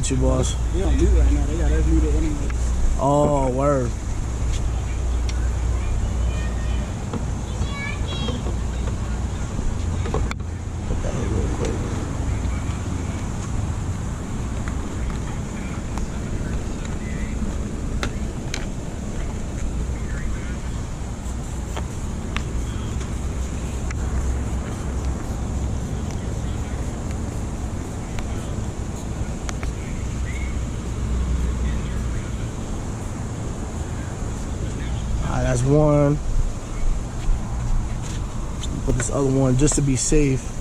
got you, boss. We on mute right now. They got us muted anyway. Oh, word. Put that here real quick. That's one. Put this other one just to be safe.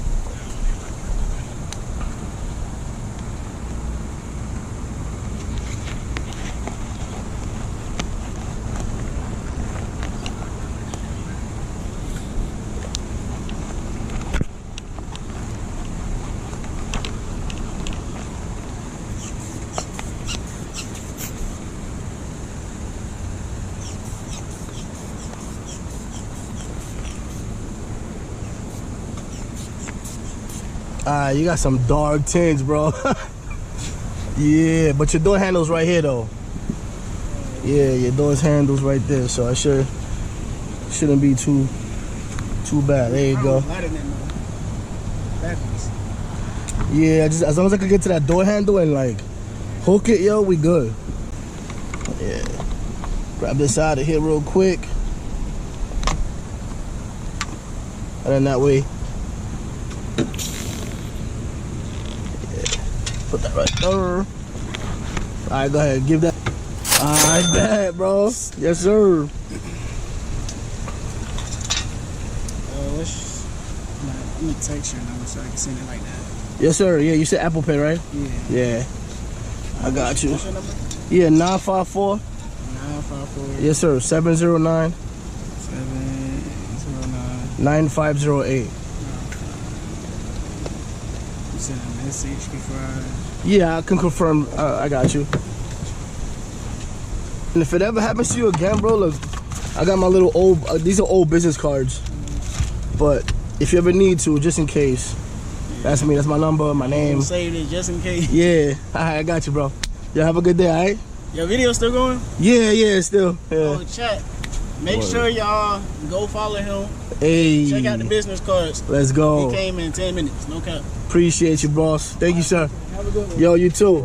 You got some dark tints, bro. Yeah, but your door handle's right here, though. Yeah, your door's handle's right there, so I shouldn't be too bad. There you go. Yeah, just as long as I can get to that door handle and like hook it, yo, we good. Yeah. Grab this out of here real quick. And then that way. Put that right there. Alright, go ahead. Give that. Alright, bad, bro. Yes, sir. I'm gonna text your number so I can send it like that. Yes, sir. Yeah, you said Apple Pay, right? Yeah. Yeah. I got you. What's your number? Yeah, 954. 954. Yes, sir. 709. 709. 9508. Send a message before I... Yeah, I can confirm. I got you. And if it ever happens to you again, bro, look, I got my little old, these are old business cards. But if you ever need to, just in case, that's me. That's my number, my name. Save it just in case. Yeah, I got you, bro. Y'all have a good day, all right? Your video still going? Yeah, still. Yeah. Oh, chat. Make sure y'all go follow him. Hey. Check out the business cards. Let's go. He came in 10 minutes. No cap. Appreciate you, boss. Thank you, sir. Have a good one. Yo, you too.